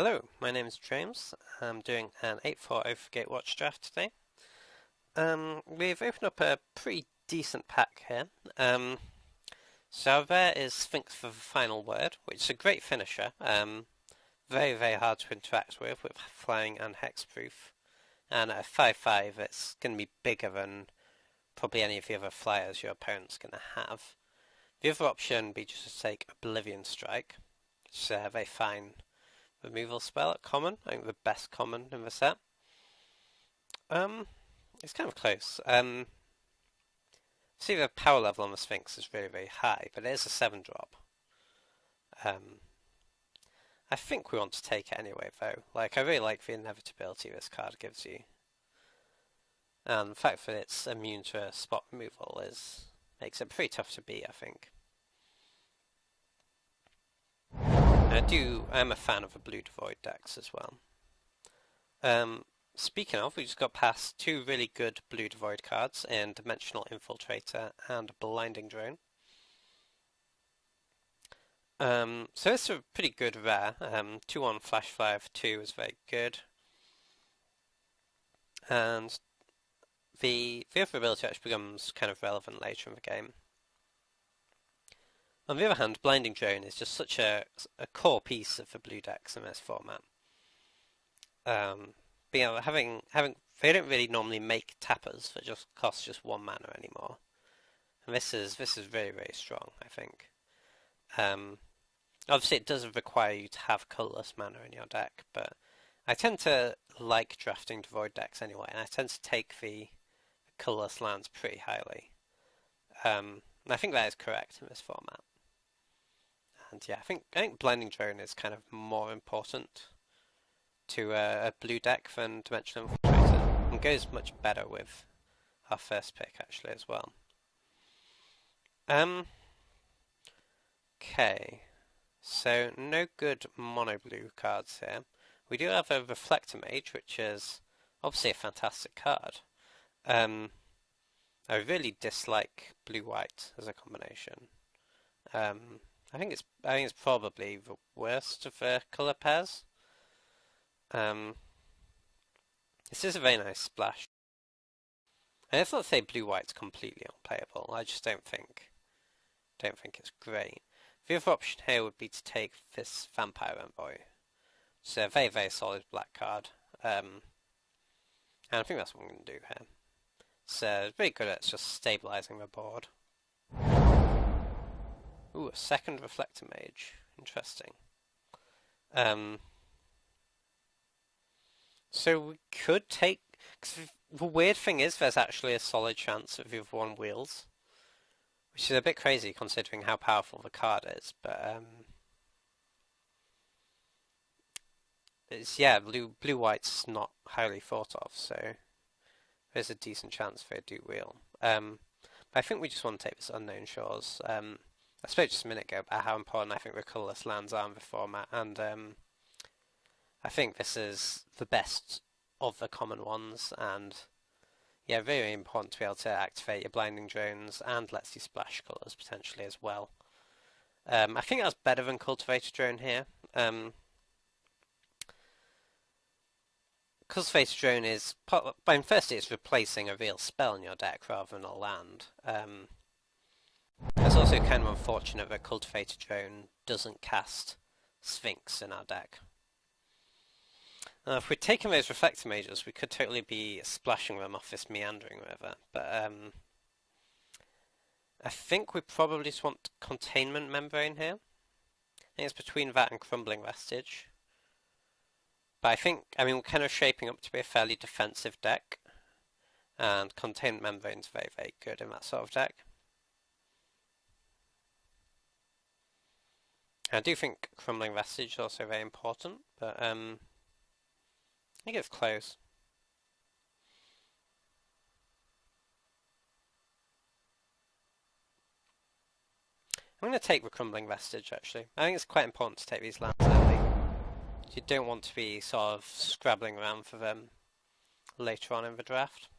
Hello, my name is James. I'm doing an 840 for Gatewatch draft today. We've opened up a pretty decent pack here. So our rare is Sphinx for the Final Word, which is a great finisher. Very, very hard to interact with flying and hexproof. And at a 5/5, it's going to be bigger than probably any of the other flyers your opponent's going to have. The other option would be just to take Oblivion Strike, which is a very fine removal spell at common. I think the best common in the set. It's kind of close. See, the power level on the Sphinx is very, very high, but it is a 7-drop. I think we want to take it anyway, though. Like, I really like the inevitability this card gives you. And the fact that it's immune to spot removal makes it pretty tough to beat, I think. I'm a fan of the blue Devoid decks as well. Speaking of, we just got past two really good blue Devoid cards in Dimensional Infiltrator and Blinding Drone. So it's a pretty good rare. 2/1 Flash Flyer for 2 is very good. And the other ability actually becomes kind of relevant later in the game. On the other hand, Blinding Drone is just such a core piece of the blue decks in this format. But you know, having they don't really normally make tappers that just cost just 1 mana anymore, and this is very, very strong, I think. Obviously, it does require you to have colourless mana in your deck, but I tend to like drafting Devoid decks anyway, and I tend to take the colourless lands pretty highly. And I think that is correct in this format. And yeah, I think Blinding Drone is kind of more important to a blue deck than Dimensional Infiltrator, and goes much better with our first pick actually as well. Okay, so no good mono blue cards here. We do have a Reflector Mage, which is obviously a fantastic card. I really dislike blue-white as a combination. I think it's probably the worst of the colour pairs. This is a very nice splash. And it's not to say blue-white's completely unplayable. I just don't think it's great. The other option here would be to take this Vampire Envoy. It's a very, very solid black card. And I think that's what I'm going to do here. It's very good at just stabilising the board. Ooh, a second Reflector Mage. Interesting. So we could take... Cause the weird thing is there's actually a solid chance that the other one wheels, which is a bit crazy considering how powerful the card is, but blue-white's not highly thought of, so there's a decent chance they do wheel. But I think we just want to take this Unknown Shores. I spoke just a minute ago about how important I think the colourless lands are in the format, and I think this is the best of the common ones, and yeah, very, very important to be able to activate your Blinding Drones and lets you splash colours potentially as well. I think that's better than Cultivator Drone here. Cultivator Drone is, firstly it's replacing a real spell in your deck rather than a land. It's also kind of unfortunate that Cultivator Drone doesn't cast Sphinx in our deck. If we're taking those Reflector Mages, we could totally be splashing them off this Meandering River, but I think we probably just want Containment Membrane here. I think it's between that and Crumbling Vestige. But we're kind of shaping up to be a fairly defensive deck, and Containment Membrane's very, very good in that sort of deck. I do think Crumbling Vestige is also very important, but I think it's close. I'm going to take the Crumbling Vestige, actually. I think it's quite important to take these lands early. You don't want to be sort of scrabbling around for them later on in the draft.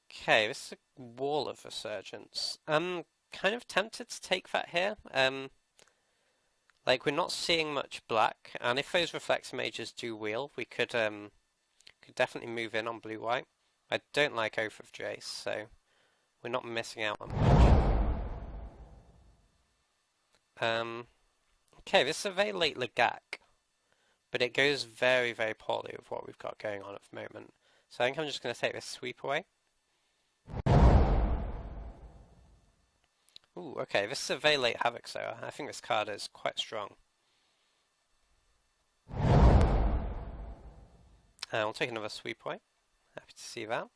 Okay, this is a Wall of Resurgence. I'm kind of tempted to take that here. Like, we're not seeing much black, and if those reflector mages do wheel, we could definitely move in on blue-white. I don't like Oath of Jace, so we're not missing out on much. Okay, this is a very late Lagak, but it goes very, very poorly with what we've got going on at the moment. So I think I'm just going to take this sweep away. Ooh, okay, this is a very late Havoc Sower. I think this card is quite strong. We'll take another sweep away. Happy to see that.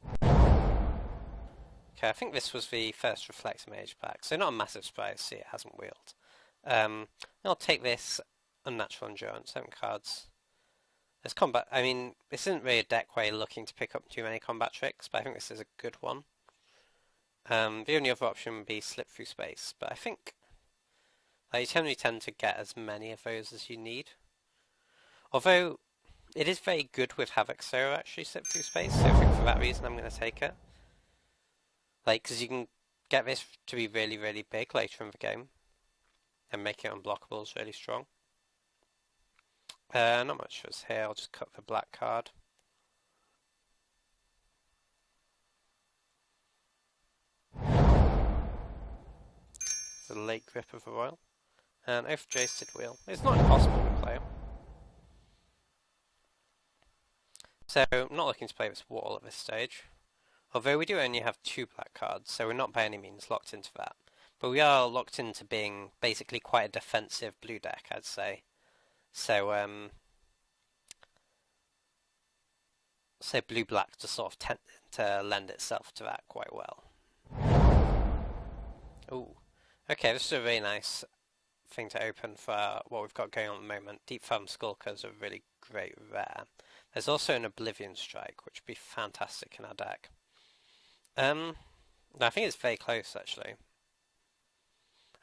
Okay, I think this was the first Reflector Mage pack, so not a massive surprise to see it hasn't wheeled. I'll take this Unnatural Endurance, 7 cards. There's combat, I mean, this isn't really a deck where you're looking to pick up too many combat tricks, but I think this is a good one. The only other option would be Slip Through Space, but I think you generally tend to get as many of those as you need. Although, it is very good with Havoc Sower, actually, Slip Through Space, so I think for that reason I'm going to take it. Like, because you can get this to be really, really big later in the game, and make it unblockable is really strong. Not much for us here, I'll just cut the black card. It's a late grip of the Royal. And Oath of Jace did wheel. It's not impossible to play. So, I'm not looking to play this wall at this stage. Although we do only have 2 black cards, so we're not by any means locked into that. But we are locked into being basically quite a defensive blue deck, I'd say. So, blue-black just sort of tend to lend itself to that quite well. Ooh. Okay, this is a really nice thing to open for what we've got going on at the moment. Deep Farm Skulkers are really great rare. There's also an Oblivion Strike, which would be fantastic in our deck. I think it's very close, actually.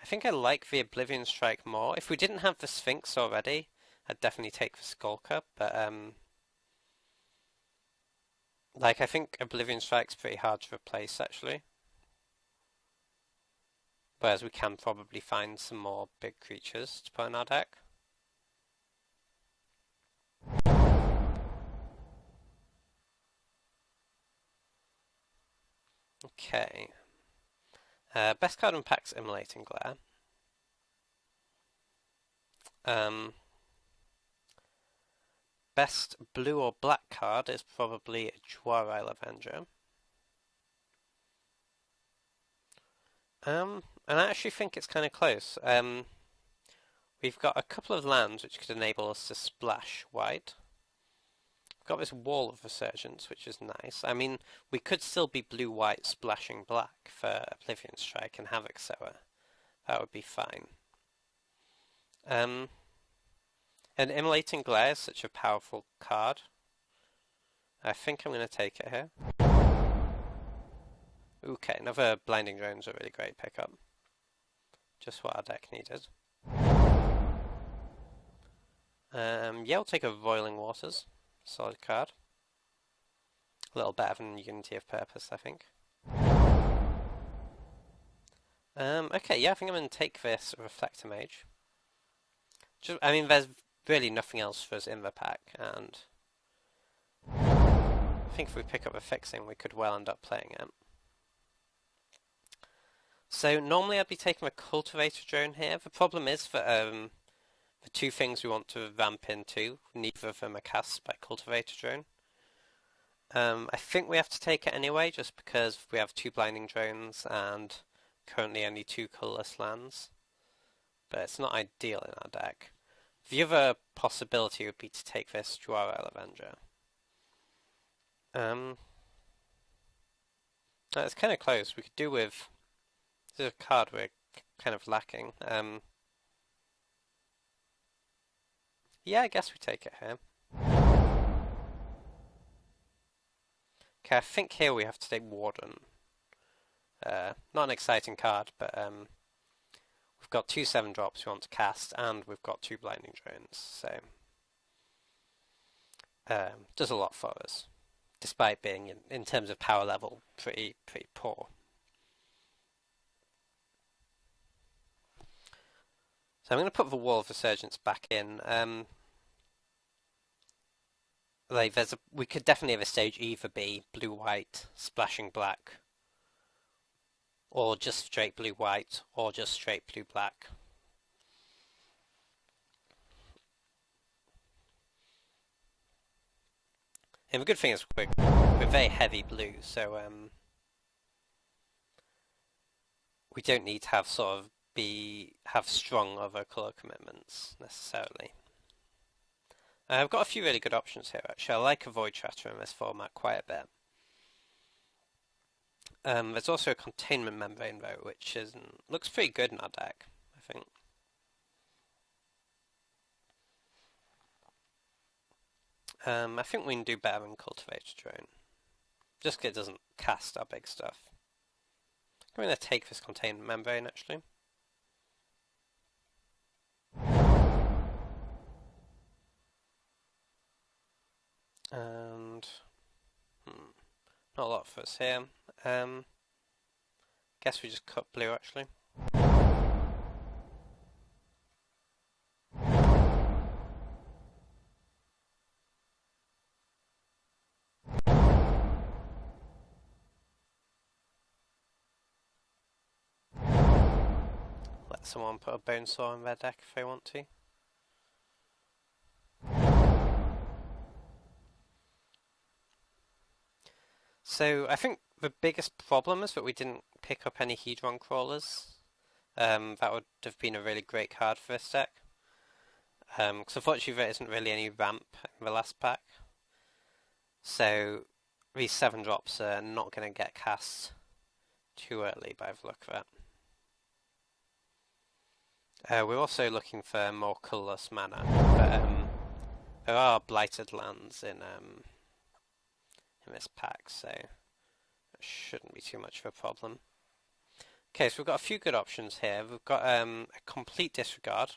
I think I like the Oblivion Strike more. If we didn't have the Sphinx already, I'd definitely take the Skulker, but like, I think Oblivion Strike's pretty hard to replace, actually. Whereas we can probably find some more big creatures to put in our deck. Okay. Best card in pack's Immolating Glare. Best blue or black card is probably Jwar Avenger. And I actually think it's kind of close. We've got a couple of lands which could enable us to splash white. We've got this Wall of Resurgence, which is nice. I mean, we could still be blue-white splashing black for Oblivion Strike and Havoc Sower. That would be fine. And Immolating Glare is such a powerful card. I think I'm going to take it here. Okay, another Blinding Drone's a really great pickup. Just what our deck needed. Yeah, I'll take a Roiling Waters. Solid card. A little better than Unity of Purpose, I think. Okay, yeah, I think I'm going to take this Reflector Mage. I mean, there's really nothing else for us in the pack, and I think if we pick up a Fixing, we could well end up playing it. So normally I'd be taking a Cultivator Drone here. The problem is that the 2 things we want to ramp into, neither of them are cast by Cultivator Drone. I think we have to take it anyway, just because we have 2 Blinding Drones and currently only 2 colourless lands. But it's not ideal in our deck. The other possibility would be to take this Jwar Avenger. It's kind of close. We could do with... This is a card we're kind of lacking. Yeah, I guess we take it here. Okay, I think here we have to take Warden. Not an exciting card, but we've got 2 7-drops we want to cast, and we've got 2 Blinding Drones, so does a lot for us, despite being, in terms of power level, pretty poor. So I'm going to put the Wall of Resurgence back in. Like we could definitely have a stage either be blue-white, splashing black, or just straight blue-white, or just straight blue-black. And the good thing is we're very heavy blue, so we don't need to have have strong other colour commitments necessarily. I've got a few really good options here actually. I like a Void Shatter in this format quite a bit. There's also a Containment Membrane though, which looks pretty good in our deck, I think. I think we can do better than Cultivator Drone. Just because it doesn't cast our big stuff. I'm going to take this Containment Membrane actually. And not a lot for us here. Guess we just cut blue actually. Let someone put a Bone Saw in their deck if they want to. So I think the biggest problem is that we didn't pick up any Hedron Crawlers. That would have been a really great card for this deck. Because unfortunately there isn't really any ramp in the last pack. So these 7-drops are not going to get cast too early by the look of it. We're also looking for more colourless mana, but there are blighted lands in this pack, so it shouldn't be too much of a problem. Okay, so we've got a few good options here. We've got a complete disregard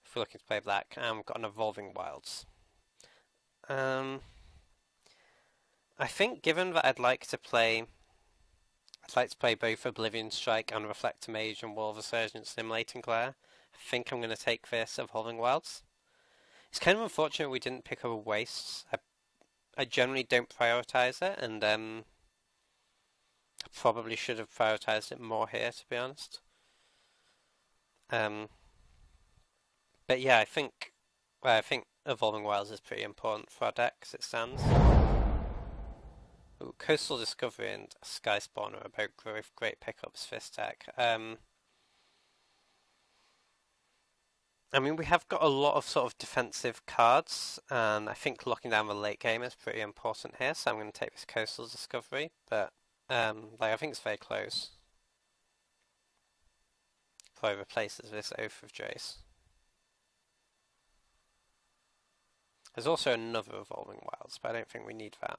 if we're looking to play black, and we've got an Evolving Wilds. I think given that I'd like to play both Oblivion Strike and Reflector Mage and Wall of Resurgence Simulating Glare, I think I'm going to take this Evolving Wilds. It's kind of unfortunate we didn't pick up Wastes. I generally don't prioritise it, and I probably should have prioritised it more here, to be honest. But yeah, I think Evolving Wilds is pretty important for our deck as it stands. Ooh, Coastal Discovery and Sky Spawner are both great pickups for this deck. I mean, we have got a lot of sort of defensive cards, and I think locking down the late game is pretty important here, so I'm going to take this Coastal Discovery, but I think it's very close. Probably replaces this Oath of Jace. There's also another Evolving Wilds, but I don't think we need that.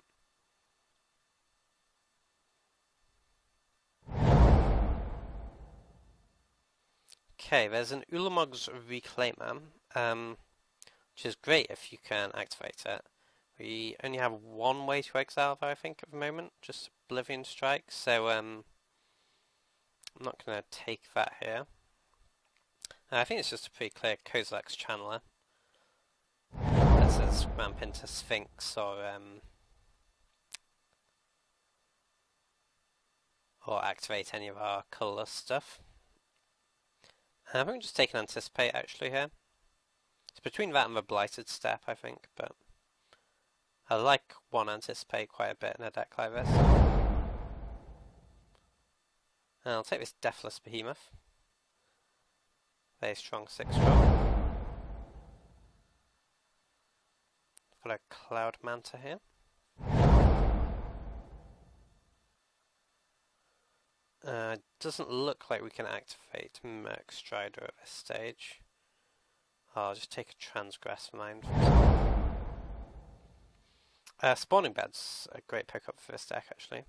Okay, there's an Ulamog's Reclaimer, which is great if you can activate it. We only have one way to exile though, I think, at the moment, just Oblivion Strike, so I'm not going to take that here. I think it's just a pretty clear Kozilek's Channeler. Lets us ramp into Sphinx or activate any of our colourless stuff. I think just take an Anticipate actually here. It's between that and the Blighted Step, I think, but I like one Anticipate quite a bit in a deck like this. And I'll take this Deathless Behemoth. Very strong 6-drop. Got a Cloud Manta here. Doesn't look like we can activate Merc Strider at this stage. I'll just take a Transgress Mind. Spawning Bed's a great pickup for this deck, actually.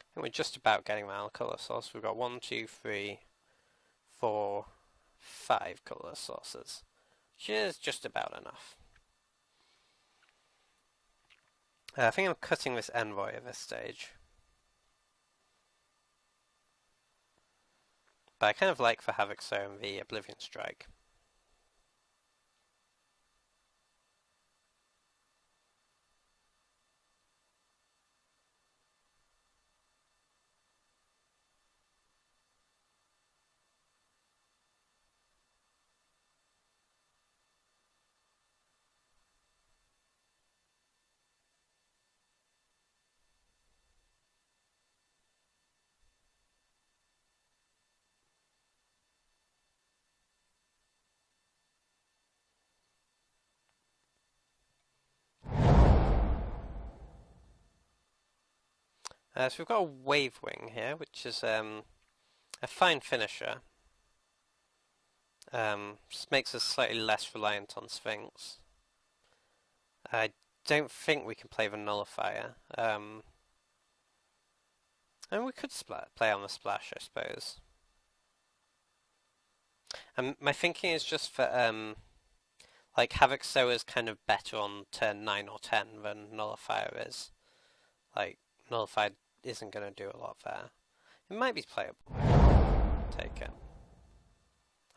I think we're just about getting our colour source. We've got 1, 2, 3, 4, 5 colour sources, which is just about enough. I think I'm cutting this Envoy at this stage. But I kind of like the Havoc Sower and the Oblivion Strike. So we've got a Wave Wing here, which is a fine finisher. Just makes us slightly less reliant on Sphinx. I don't think we can play the Nullifier. And we could play on the Splash, I suppose. And my thinking is just that like Havoc Sower is kind of better on turn 9 or 10 than Nullifier is. Like, Nullifier isn't going to do a lot there. It might be playable. Take it.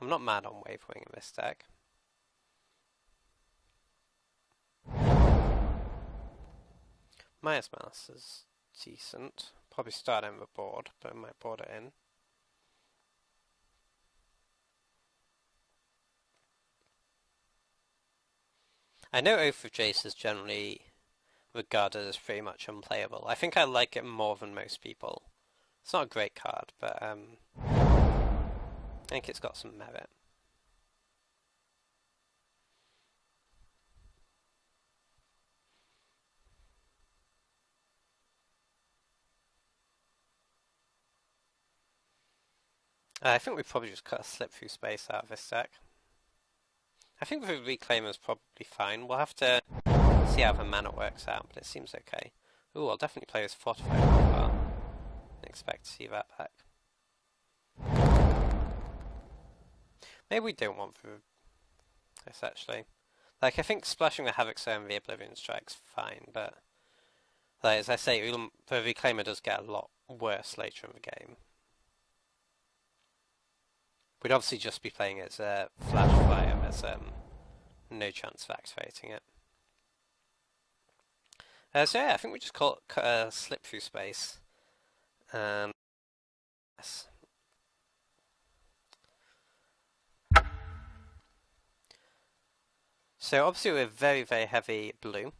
I'm not mad on Wave Wing in this deck. Maya's Mouse is decent. Probably start on the board, but I might board it in. I know Oath of Jace is generally regarded as pretty much unplayable. I think I like it more than most people. It's not a great card, but I think it's got some merit. I think we probably just cut a Slip Through Space out of this deck. I think the Reclaimer is probably fine. We'll have to see how the mana works out, but it seems okay. Ooh, I'll definitely play this Fortified Rampart. Expect to see that back. Maybe we don't want this actually. Like, I think splashing the Havoc Sower and the Oblivion Strike's fine, but like, as I say, the Reclaimer does get a lot worse later in the game. We'd obviously just be playing it as a Flash Flyer. There's no chance of activating it. So yeah, I think we just cut a Slip Through Space. Yes. So obviously we're very, very heavy blue.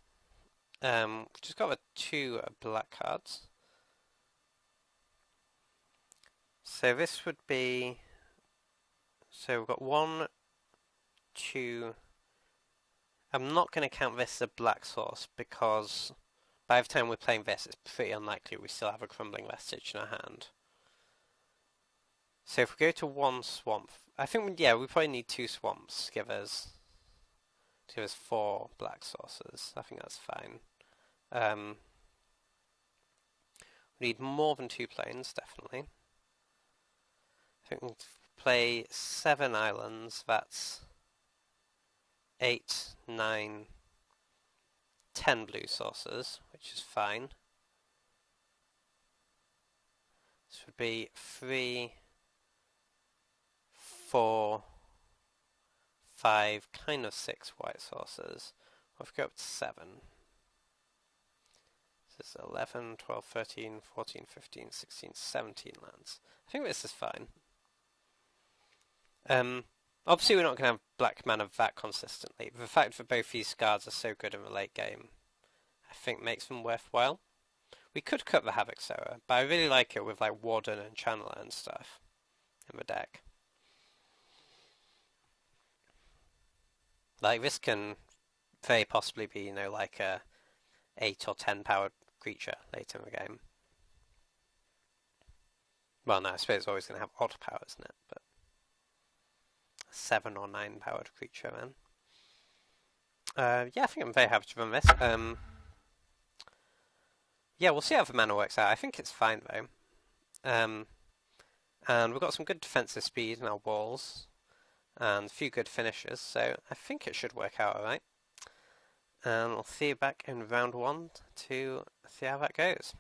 We've just got the 2 black cards. So this would be... So we've got 1, 2... I'm not going to count this as a black source because by the time we're playing this, it's pretty unlikely we still have a Crumbling Vestige in our hand. So if we go to 1 swamp, I think, yeah, we probably need 2 swamps to give us 4 black sources. I think that's fine. We need more than 2 planes, definitely. I think we'll play 7 islands, that's 8, 9, 10 blue sources, which is fine. This would be 3, 4, 5, kind of 6 white sources. We'll go up to 7. This is 11, 12, 13, 14, 15, 16, 17 lands. I think this is fine. Obviously we're not going to have black mana that consistently. The fact that both these cards are so good in the late game, I think makes them worthwhile. We could cut the Havoc Sower, but I really like it with like Warden and Channeler and stuff in the deck. Like, this can very possibly be, you know, like a 8 or 10 powered creature later in the game. Well, no, I suppose it's always going to have odd power, isn't it? But 7 or 9 powered creature, then. Yeah, I think I'm very happy to run this. Yeah, we'll see how the mana works out. I think it's fine, though. And we've got some good defensive speed in our walls, and a few good finishes, so I think it should work out alright. And I'll see you back in round 1 to see how that goes.